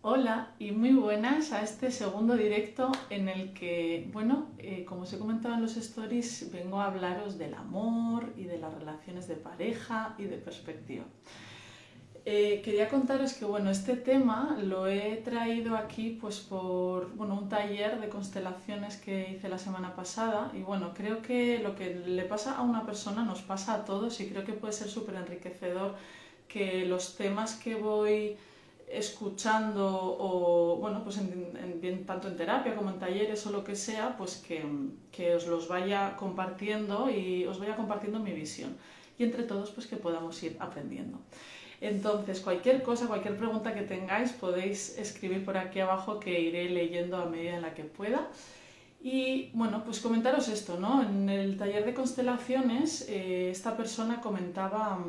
Hola y muy buenas a este segundo directo en el que, como os he comentado en los stories, vengo a hablaros del amor y de las relaciones de pareja y de perspectiva. Quería contaros que, este tema lo he traído aquí pues por, un taller de constelaciones que hice la semana pasada y, creo que lo que le pasa a una persona nos pasa a todos y creo que puede ser súper enriquecedor que los temas que voy escuchando o pues tanto en terapia como en talleres o lo que sea, pues que os los vaya compartiendo y os vaya compartiendo mi visión y entre todos pues que podamos ir aprendiendo. Entonces, cualquier cosa, cualquier pregunta que tengáis, podéis escribir por aquí abajo que iré leyendo a medida en la que pueda. Y pues comentaros esto, ¿no? En el taller de constelaciones, esta persona comentaba,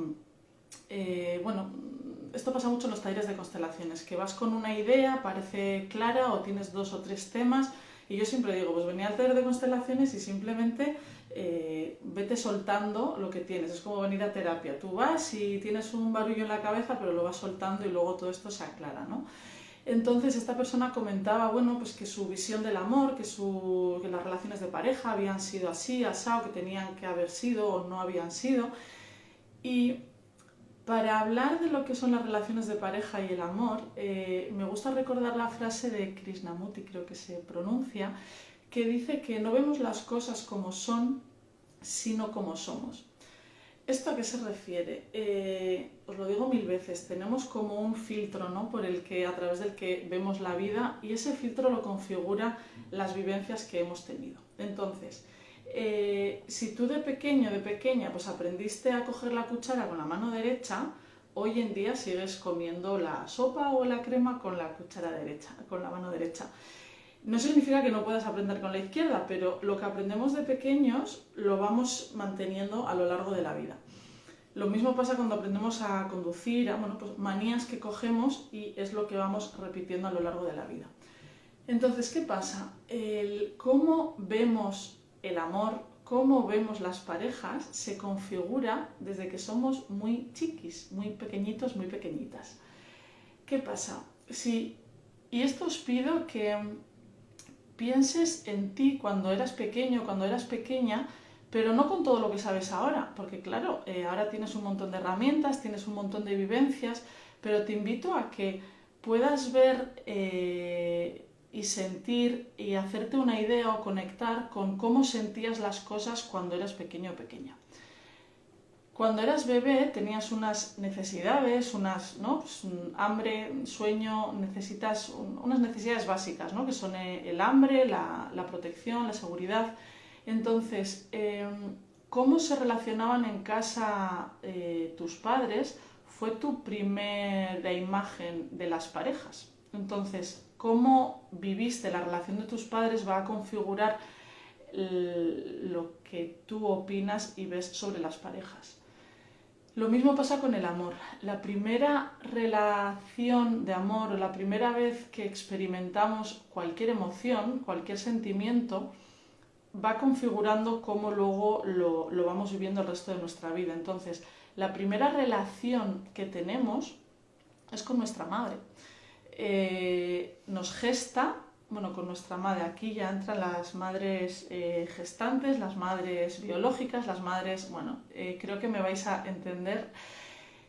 esto pasa mucho en los talleres de constelaciones, que vas con una idea, parece clara o tienes dos o tres temas y yo siempre digo, pues venía al taller de constelaciones y simplemente vete soltando lo que tienes, es como venir a terapia, tú vas y tienes un barullo en la cabeza pero lo vas soltando y luego todo esto se aclara, ¿no? Entonces esta persona comentaba, pues que su visión del amor, que las relaciones de pareja habían sido así, asado, que tenían que haber sido o no habían sido. Y para hablar de lo que son las relaciones de pareja y el amor, me gusta recordar la frase de Krishnamurti, creo que se pronuncia, que dice que no vemos las cosas como son, sino como somos. ¿Esto a qué se refiere? Os lo digo mil veces, tenemos como un filtro, ¿no? A través del que vemos la vida y ese filtro lo configura las vivencias que hemos tenido. Entonces, si tú de pequeño, de pequeña, pues aprendiste a coger la cuchara con la mano derecha, hoy en día sigues comiendo la sopa o la crema con la cuchara derecha, con la mano derecha. No significa que no puedas aprender con la izquierda, pero lo que aprendemos de pequeños lo vamos manteniendo a lo largo de la vida. Lo mismo pasa cuando aprendemos a conducir, pues manías que cogemos y es lo que vamos repitiendo a lo largo de la vida. Entonces, ¿qué pasa? Cómo vemos el amor, cómo vemos las parejas, se configura desde que somos muy chiquis, muy pequeñitos, muy pequeñitas. ¿Qué pasa? Y esto os pido que pienses en ti cuando eras pequeño, cuando eras pequeña, pero no con todo lo que sabes ahora, porque claro, ahora tienes un montón de herramientas, tienes un montón de vivencias, pero te invito a que puedas ver y sentir y hacerte una idea o conectar con cómo sentías las cosas cuando eras pequeño o pequeña. Cuando eras bebé tenías unas necesidades, ¿no? Pues hambre, sueño, necesitas unas necesidades básicas, ¿no? Que son el hambre, la protección, la seguridad. Entonces, ¿cómo se relacionaban en casa tus padres? Fue tu primera imagen de las parejas. Entonces, cómo viviste la relación de tus padres va a configurar lo que tú opinas y ves sobre las parejas. Lo mismo pasa con el amor. La primera relación de amor o la primera vez que experimentamos cualquier emoción, cualquier sentimiento, va configurando cómo luego lo vamos viviendo el resto de nuestra vida. Entonces, la primera relación que tenemos es con nuestra madre. Nos gesta, con nuestra madre. Aquí ya entran las madres gestantes, las madres biológicas, las madres, creo que me vais a entender.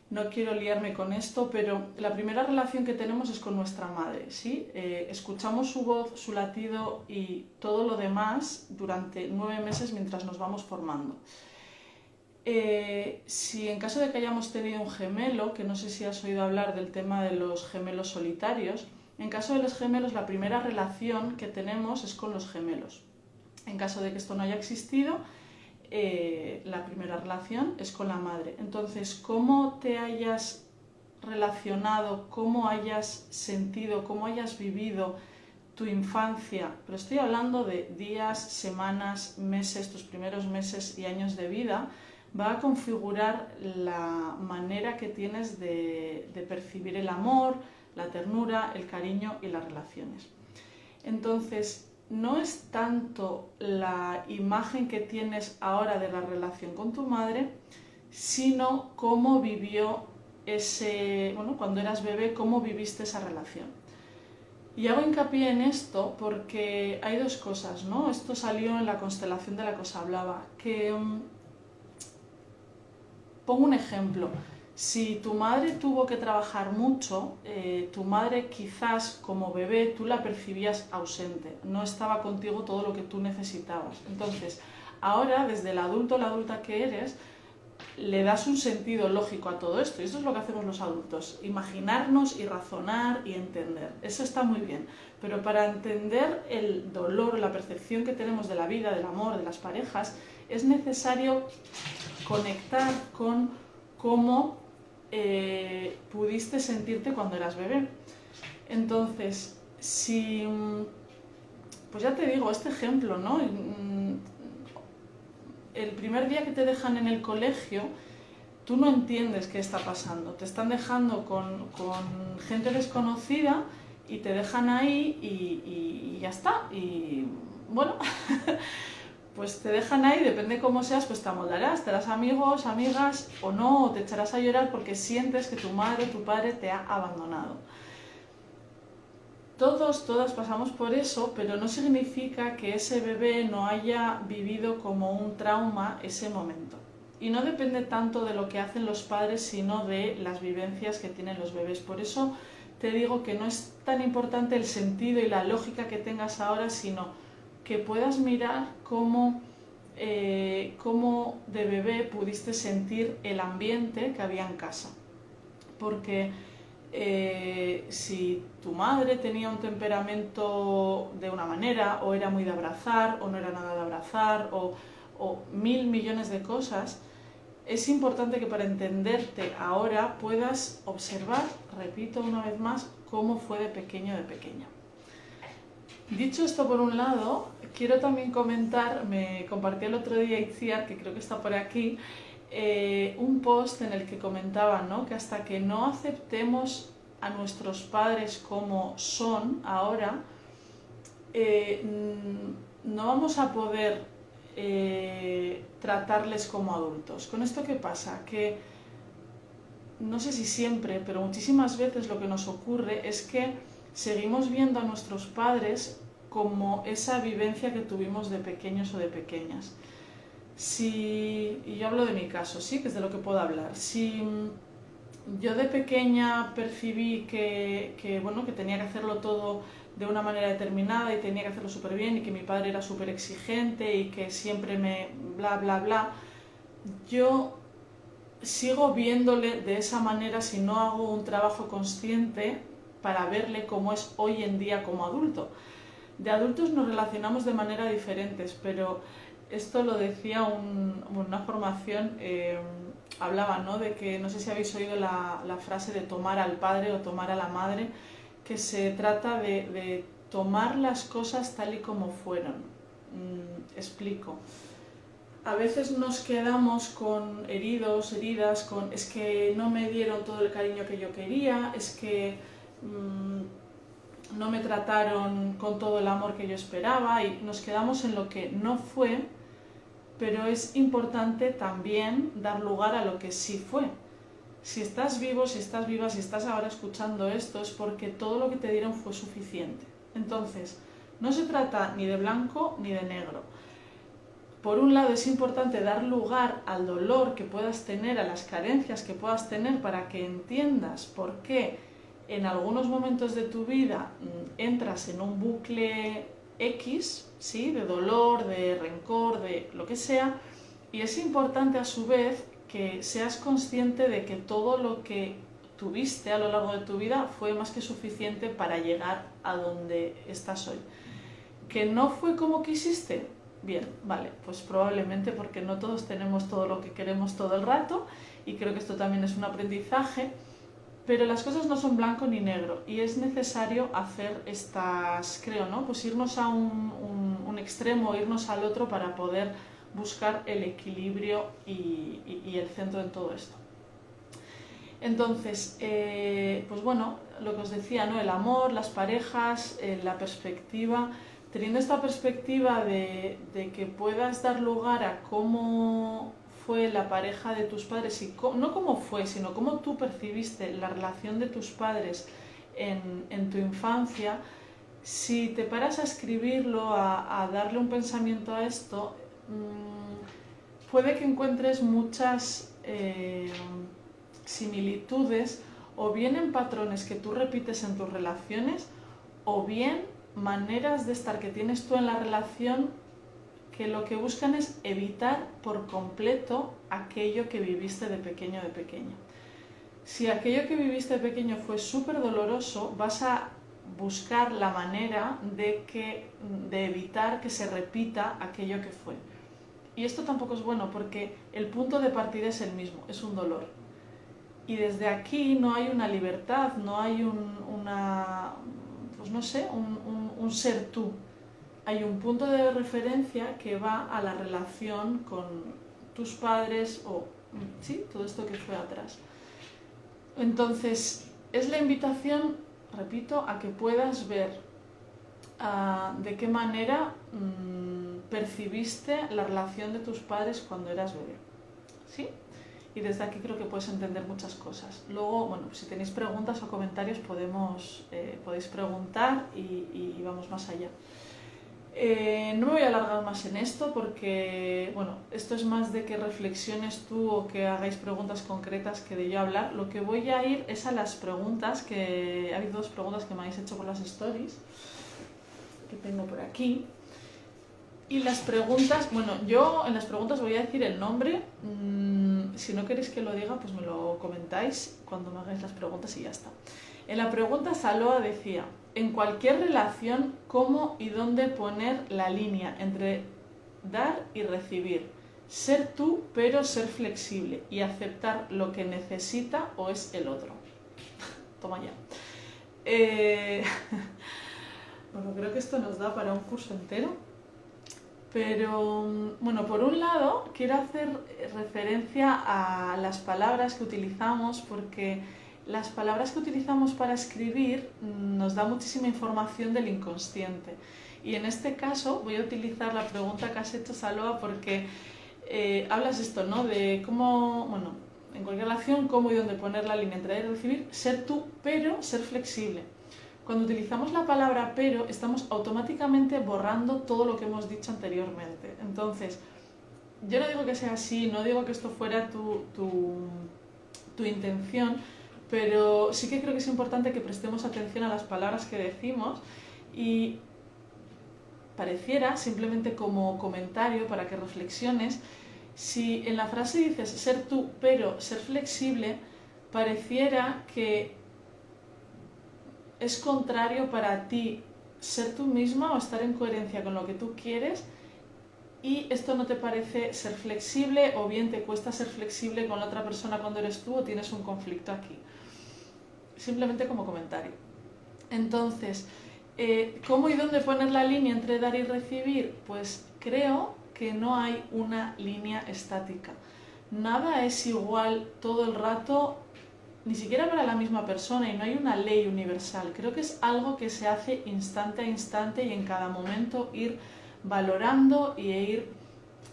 No quiero liarme con esto, pero la primera relación que tenemos es con nuestra madre, ¿sí? Escuchamos su voz, su latido y todo lo demás durante 9 meses mientras nos vamos formando. Si en caso de que hayamos tenido un gemelo, que no sé si has oído hablar del tema de los gemelos solitarios, en caso de los gemelos la primera relación que tenemos es con los gemelos. En caso de que esto no haya existido, la primera relación es con la madre. Entonces, cómo te hayas relacionado, cómo hayas sentido, cómo hayas vivido tu infancia, pero estoy hablando de días, semanas, meses, tus primeros meses y años de vida, va a configurar la manera que tienes de percibir el amor, la ternura, el cariño y las relaciones. Entonces, no es tanto la imagen que tienes ahora de la relación con tu madre, sino cómo vivió cuando eras bebé, cómo viviste esa relación. Y hago hincapié en esto porque hay dos cosas, ¿no? Esto salió en la constelación de la que os hablaba, que pongo un ejemplo. Si tu madre tuvo que trabajar mucho, tu madre quizás como bebé tú la percibías ausente, no estaba contigo todo lo que tú necesitabas. Entonces, ahora desde el adulto o la adulta que eres, le das un sentido lógico a todo esto. Y esto es lo que hacemos los adultos, imaginarnos y razonar y entender. Eso está muy bien, pero para entender el dolor, la percepción que tenemos de la vida, del amor, de las parejas, es necesario conectar con cómo pudiste sentirte cuando eras bebé. Entonces, si, pues ya te digo, este ejemplo, ¿no? El primer día que te dejan en el colegio, tú no entiendes qué está pasando. Te están dejando con gente desconocida y te dejan ahí y ya está. Y bueno, pues te dejan ahí, depende cómo seas, pues te amoldarás, te harás amigos, amigas o no, o te echarás a llorar porque sientes que tu madre o tu padre te ha abandonado. Todos, todas pasamos por eso, pero no significa que ese bebé no haya vivido como un trauma ese momento. Y no depende tanto de lo que hacen los padres, sino de las vivencias que tienen los bebés. Por eso te digo que no es tan importante el sentido y la lógica que tengas ahora, sino que puedas mirar cómo de bebé pudiste sentir el ambiente que había en casa. Porque si tu madre tenía un temperamento de una manera, o era muy de abrazar, o no era nada de abrazar, o mil millones de cosas, es importante que para entenderte ahora puedas observar, repito una vez más, cómo fue de pequeño o de pequeña. Dicho esto por un lado, quiero también comentar, me compartió el otro día Itziar, que creo que está por aquí, un post en el que comentaba, ¿no?, que hasta que no aceptemos a nuestros padres como son ahora, no vamos a poder tratarles como adultos. ¿Con esto qué pasa? Que no sé si siempre, pero muchísimas veces lo que nos ocurre es que seguimos viendo a nuestros padres como esa vivencia que tuvimos de pequeños o de pequeñas. Y yo hablo de mi caso, sí, que es de lo que puedo hablar. Si yo de pequeña percibí que tenía que hacerlo todo de una manera determinada y tenía que hacerlo súper bien y que mi padre era súper exigente y que siempre me bla bla bla, yo sigo viéndole de esa manera si no hago un trabajo consciente para verle cómo es hoy en día como adulto. De adultos nos relacionamos de manera diferentes, pero esto lo decía una formación, hablaba, ¿no?, de que, no sé si habéis oído la frase de tomar al padre o tomar a la madre, que se trata de tomar las cosas tal y como fueron. Explico. A veces nos quedamos con heridos, heridas, con es que no me dieron todo el cariño que yo quería, es que no me trataron con todo el amor que yo esperaba, y nos quedamos en lo que no fue, pero es importante también dar lugar a lo que sí fue. Si estás vivo, si estás viva, si estás ahora escuchando esto, es porque todo lo que te dieron fue suficiente. Entonces, no se trata ni de blanco ni de negro. Por un lado es importante dar lugar al dolor que puedas tener, a las carencias que puedas tener, para que entiendas por qué en algunos momentos de tu vida entras en un bucle X, ¿sí?, de dolor, de rencor, de lo que sea, y es importante a su vez que seas consciente de que todo lo que tuviste a lo largo de tu vida fue más que suficiente para llegar a donde estás hoy. ¿Que no fue como quisiste? Bien, vale, pues probablemente porque no todos tenemos todo lo que queremos todo el rato, y creo que esto también es un aprendizaje, pero las cosas no son blanco ni negro y es necesario hacer estas, creo, ¿no?, pues irnos a un extremo, irnos al otro para poder buscar el equilibrio y el centro en todo esto. Entonces, pues bueno, lo que os decía, ¿no?, el amor, las parejas, la perspectiva. Teniendo esta perspectiva de que puedas dar lugar a cómo fue la pareja de tus padres, y no cómo fue, sino cómo tú percibiste la relación de tus padres en tu infancia, Si te paras a escribirlo, a darle un pensamiento a esto, puede que encuentres muchas similitudes, o bien en patrones que tú repites en tus relaciones, o bien maneras de estar que tienes tú en la relación que lo que buscan es evitar por completo aquello que viviste de pequeño o de pequeña. Si aquello que viviste de pequeño fue súper doloroso, vas a buscar la manera de evitar que se repita aquello que fue. Y esto tampoco es bueno porque el punto de partida es el mismo, es un dolor. Y desde aquí no hay una libertad, no hay un ser tú. Hay un punto de referencia que va a la relación con tus padres o sí, todo esto que fue atrás. Entonces, es la invitación, repito, a que puedas ver de qué manera percibiste la relación de tus padres cuando eras bebé. ¿Sí? Y desde aquí creo que puedes entender muchas cosas. Luego, bueno, si tenéis preguntas o comentarios podéis preguntar y vamos más allá. No me voy a alargar más en esto porque, bueno, esto es más de que reflexiones tú o que hagáis preguntas concretas que de yo hablar. Lo que voy a ir es a las preguntas, que ha habido 2 preguntas que me habéis hecho por las stories, que tengo por aquí. Y las preguntas, bueno, yo en las preguntas voy a decir el nombre. Si no queréis que lo diga, pues me lo comentáis cuando me hagáis las preguntas y ya está. En la pregunta Saloa decía: en cualquier relación, ¿cómo y dónde poner la línea entre dar y recibir? Ser tú, pero ser flexible y aceptar lo que necesita o es el otro. Toma ya. Bueno, creo que esto nos da para un curso entero. Pero, bueno, por un lado, quiero hacer referencia a las palabras que utilizamos, porque las palabras que utilizamos para escribir nos da muchísima información del inconsciente. Y en este caso voy a utilizar la pregunta que has hecho, Saloa, porque hablas esto, ¿no? De cómo, bueno, en cualquier relación, cómo y dónde poner la línea entre dar y recibir, ser tú, pero ser flexible. Cuando utilizamos la palabra pero, estamos automáticamente borrando todo lo que hemos dicho anteriormente. Entonces, yo no digo que sea así, no digo que esto fuera tu intención, pero sí que creo que es importante que prestemos atención a las palabras que decimos y pareciera, simplemente como comentario para que reflexiones, si en la frase dices ser tú pero ser flexible, pareciera que es contrario para ti ser tú misma o estar en coherencia con lo que tú quieres y esto no te parece ser flexible o bien te cuesta ser flexible con la otra persona cuando eres tú o tienes un conflicto aquí. Simplemente como comentario. Entonces, ¿cómo y dónde poner la línea entre dar y recibir? Pues creo que no hay una línea estática. Nada es igual todo el rato, ni siquiera para la misma persona, y no hay una ley universal. Creo que es algo que se hace instante a instante y en cada momento ir valorando y ir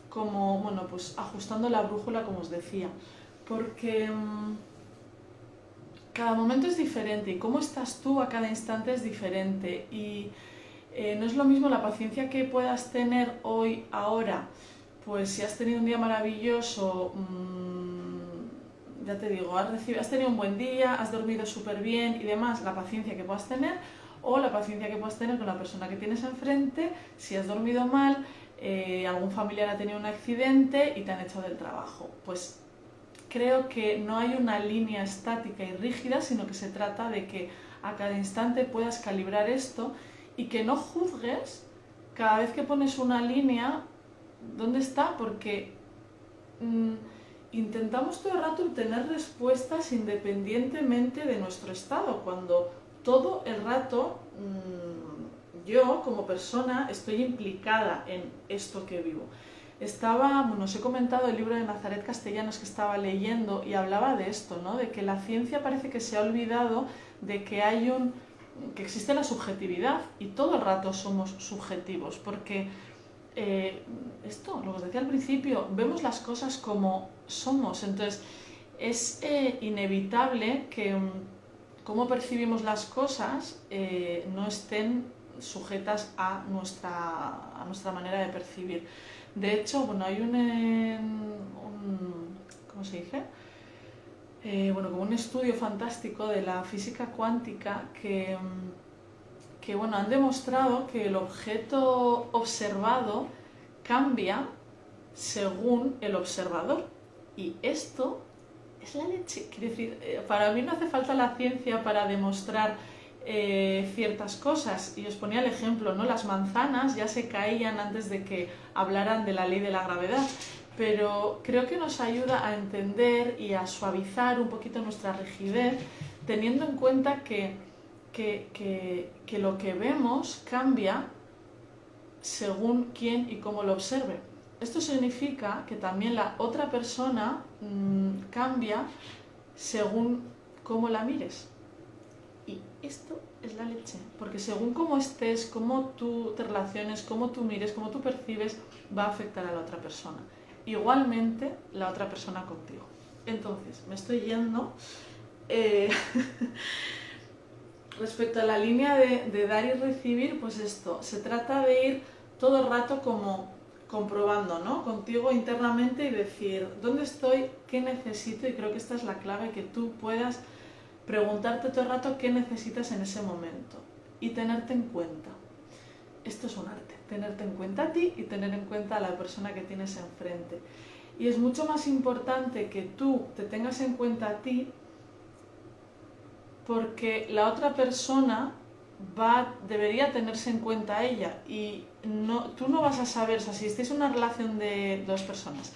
como, bueno, pues ajustando la brújula, como os decía. Porque cada momento es diferente y cómo estás tú a cada instante es diferente. Y no es lo mismo la paciencia que puedas tener hoy, ahora, pues si has tenido un día maravilloso, ya te digo, has tenido un buen día, has dormido súper bien y demás, la paciencia que puedas tener, o la paciencia que puedas tener con la persona que tienes enfrente, si has dormido mal, algún familiar ha tenido un accidente y te han echado del trabajo. Pues creo que no hay una línea estática y rígida, sino que se trata de que a cada instante puedas calibrar esto y que no juzgues cada vez que pones una línea dónde está, porque intentamos todo el rato obtener respuestas independientemente de nuestro estado, cuando todo el rato yo como persona estoy implicada en esto que vivo. Os he comentado el libro de Nazaret Castellanos que estaba leyendo y hablaba de esto, ¿no? De que la ciencia parece que se ha olvidado de que que existe la subjetividad y todo el rato somos subjetivos, porque lo que os decía al principio, vemos las cosas como somos, entonces es inevitable que cómo percibimos las cosas no estén sujetas a nuestra manera de percibir. De hecho, bueno, hay ¿cómo se dice? Como un estudio fantástico de la física cuántica que han demostrado que el objeto observado cambia según el observador. Y esto es la leche. Quiero decir, para mí no hace falta la ciencia para demostrar ciertas cosas. Y os ponía el ejemplo, ¿no? Las manzanas ya se caían antes de que hablaran de la ley de la gravedad. Pero creo que nos ayuda a entender y a suavizar un poquito nuestra rigidez, teniendo en cuenta que lo que vemos cambia según quién y cómo lo observe. Esto significa que también la otra persona cambia según cómo la mires. Y esto es la leche, porque según cómo estés, cómo tú te relaciones, cómo tú mires, cómo tú percibes, va a afectar a la otra persona. Igualmente la otra persona contigo. Entonces, me estoy yendo. Respecto a la línea de dar y recibir, pues esto, se trata de ir todo el rato como comprobando, ¿no? Contigo internamente y decir, ¿dónde estoy? ¿Qué necesito? Y creo que esta es la clave, que tú puedas preguntarte todo el rato qué necesitas en ese momento y tenerte en cuenta. Esto es un arte, tenerte en cuenta a ti y tener en cuenta a la persona que tienes enfrente. Y es mucho más importante que tú te tengas en cuenta a ti, porque la otra persona debería tenerse en cuenta a ella, y tú no vas a saber, o sea, si estáis en una relación de dos personas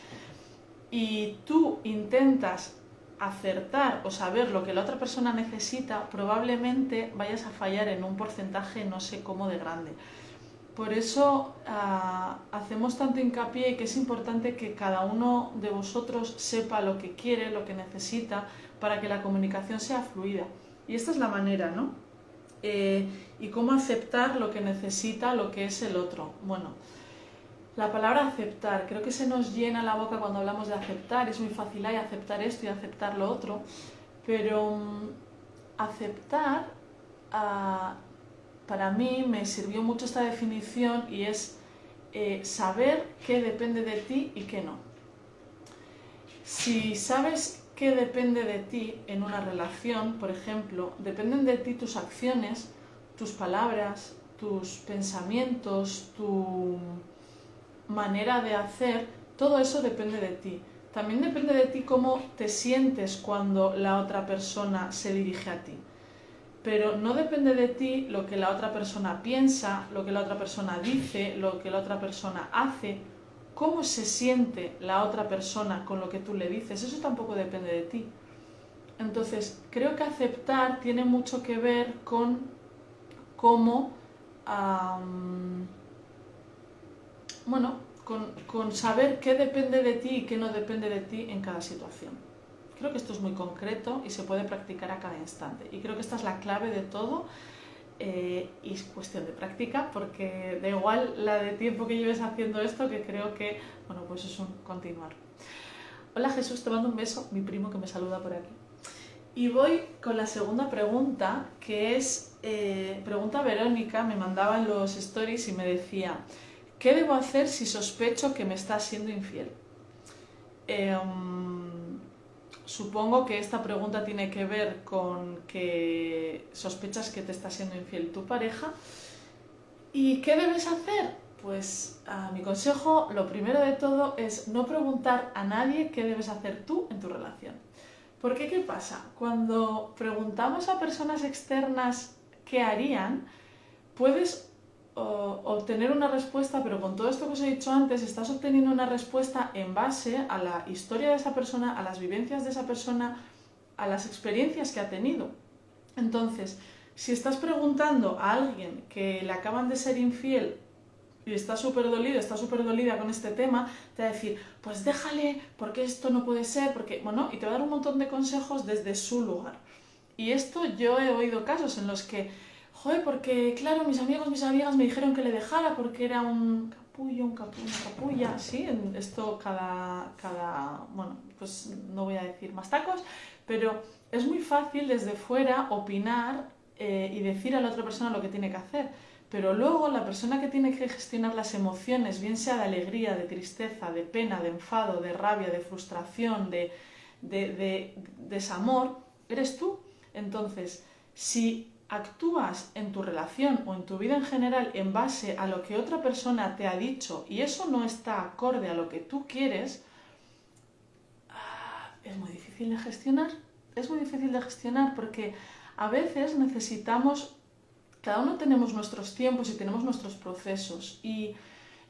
y tú intentas acertar o saber lo que la otra persona necesita, probablemente vayas a fallar en un porcentaje no sé cómo de grande. Por eso hacemos tanto hincapié en que es importante que cada uno de vosotros sepa lo que quiere, lo que necesita, para que la comunicación sea fluida. Y esta es la manera, ¿no? Y cómo aceptar lo que necesita, lo que es el otro. Bueno, la palabra aceptar, creo que se nos llena la boca cuando hablamos de aceptar. Es muy fácil aceptar esto y aceptar lo otro, pero aceptar, para mí me sirvió mucho esta definición, y es saber qué depende de ti y qué no. Si sabes qué depende de ti en una relación, por ejemplo, dependen de ti tus acciones, tus palabras, tus pensamientos, tu manera de hacer, todo eso depende de ti. También depende de ti cómo te sientes cuando la otra persona se dirige a ti. Pero no depende de ti lo que la otra persona piensa, lo que la otra persona dice, lo que la otra persona hace, cómo se siente la otra persona con lo que tú le dices. Eso tampoco depende de ti. Entonces, creo que aceptar tiene mucho que ver con cómo, con saber qué depende de ti y qué no depende de ti en cada situación. Creo que esto es muy concreto y se puede practicar a cada instante. Y creo que esta es la clave de todo, y es cuestión de práctica, porque da igual la de tiempo que lleves haciendo esto, que creo que, pues es un continuar. Hola Jesús, te mando un beso, mi primo que me saluda por aquí. Y voy con la segunda pregunta, que es, pregunta Verónica, me mandaba en los stories y me decía, ¿qué debo hacer si sospecho que me estás siendo infiel? Supongo que esta pregunta tiene que ver con que sospechas que te está siendo infiel tu pareja. ¿Y qué debes hacer? Pues mi consejo, lo primero de todo, es no preguntar a nadie qué debes hacer tú en tu relación. Porque ¿qué pasa? Cuando preguntamos a personas externas qué harían, puedes obtener una respuesta, pero con todo esto que os he dicho antes, estás obteniendo una respuesta en base a la historia de esa persona, a las vivencias de esa persona, a las experiencias que ha tenido. Entonces, si estás preguntando a alguien que le acaban de ser infiel y está súper dolido, está súper dolida con este tema, te va a decir, pues déjale, porque esto no puede ser, porque, y te va a dar un montón de consejos desde su lugar. Y esto yo he oído casos en los que, porque claro, mis amigos, mis amigas me dijeron que le dejara porque era un capullo, una capulla, ¿sí? Esto pues no voy a decir más tacos, pero es muy fácil desde fuera opinar y decir a la otra persona lo que tiene que hacer. Pero luego la persona que tiene que gestionar las emociones, bien sea de alegría, de tristeza, de pena, de enfado, de rabia, de frustración, de desamor, eres tú. Entonces, si actúas en tu relación o en tu vida en general en base a lo que otra persona te ha dicho y eso no está acorde a lo que tú quieres, es muy difícil de gestionar. Es muy difícil de gestionar porque a veces necesitamos, cada uno tenemos nuestros tiempos y tenemos nuestros procesos. Y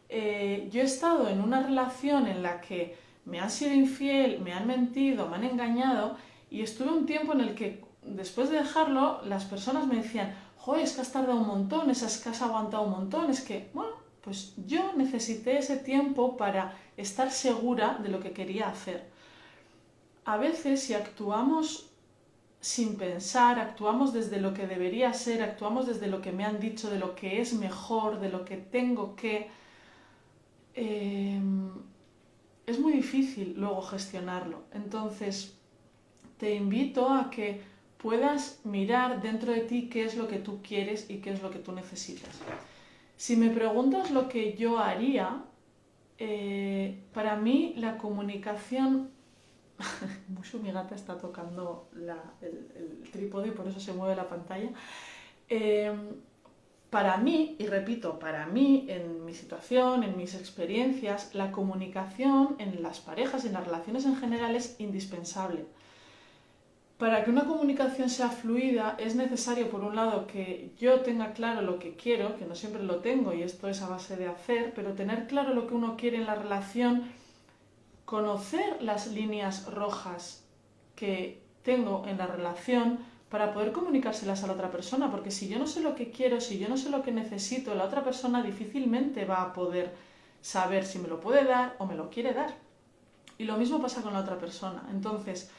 yo he estado en una relación en la que me han sido infiel, me han mentido, me han engañado y estuve un tiempo en el que después de dejarlo las personas me decían, joder, es que has tardado un montón, es que has aguantado un montón, es que, bueno, pues yo necesité ese tiempo para estar segura de lo que quería hacer. A veces si actuamos sin pensar, actuamos desde lo que debería ser, actuamos desde lo que me han dicho, de lo que es mejor, de lo que tengo que... es muy difícil luego gestionarlo. Entonces, te invito a que puedas mirar dentro de ti qué es lo que tú quieres y qué es lo que tú necesitas. Si me preguntas lo que yo haría, para mí la comunicación... Mucho mi gata está tocando el trípode y por eso se mueve la pantalla. Para mí, y repito, para mí, en mi situación, en mis experiencias, la comunicación en las parejas y en las relaciones en general es indispensable. Para que una comunicación sea fluida es necesario, por un lado, que yo tenga claro lo que quiero, que no siempre lo tengo y esto es a base de hacer, pero tener claro lo que uno quiere en la relación, conocer las líneas rojas que tengo en la relación para poder comunicárselas a la otra persona, porque si yo no sé lo que quiero, si yo no sé lo que necesito, la otra persona difícilmente va a poder saber si me lo puede dar o me lo quiere dar. Y lo mismo pasa con la otra persona. Entonces,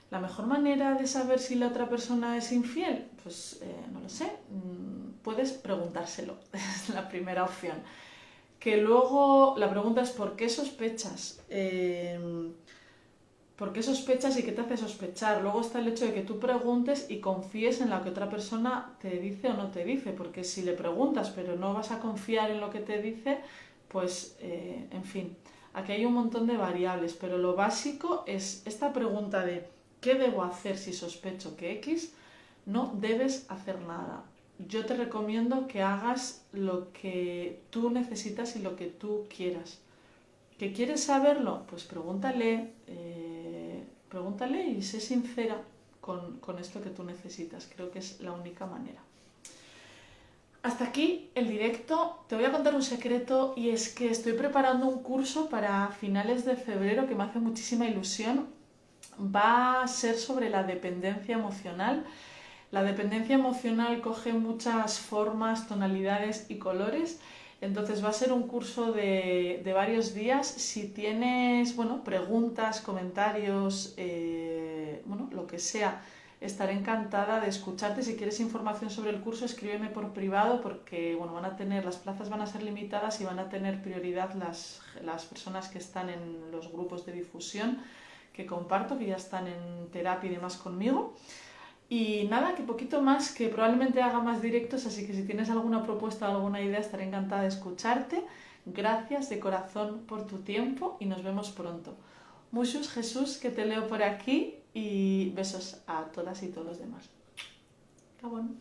la mejor manera de saber si la otra persona es infiel, pues no lo sé, puedes preguntárselo, es la primera opción. Que luego la pregunta es ¿por qué sospechas? ¿Por qué sospechas y qué te hace sospechar? Luego está el hecho de que tú preguntes y confíes en lo que otra persona te dice o no te dice, porque si le preguntas pero no vas a confiar en lo que te dice, pues en fin, aquí hay un montón de variables, pero lo básico es esta pregunta de ¿qué debo hacer si sospecho que X? No debes hacer nada. Yo te recomiendo que hagas lo que tú necesitas y lo que tú quieras. ¿Que quieres saberlo? Pues pregúntale y sé sincera con esto que tú necesitas. Creo que es la única manera. Hasta aquí el directo. Te voy a contar un secreto y es que estoy preparando un curso para finales de febrero que me hace muchísima ilusión. Va a ser sobre la dependencia emocional. La dependencia emocional coge muchas formas, tonalidades y colores, entonces va a ser un curso de varios días. Si tienes preguntas, comentarios, lo que sea, estaré encantada de escucharte. Si quieres información sobre el curso, escríbeme por privado porque las plazas van a ser limitadas y van a tener prioridad las personas que están en los grupos de difusión que comparto, que ya están en terapia y demás conmigo. Y nada, que poquito más, que probablemente haga más directos, así que si tienes alguna propuesta o alguna idea estaré encantada de escucharte. Gracias de corazón por tu tiempo y nos vemos pronto. Muchos Jesús, que te leo por aquí, y besos a todas y todos los demás. Gabón.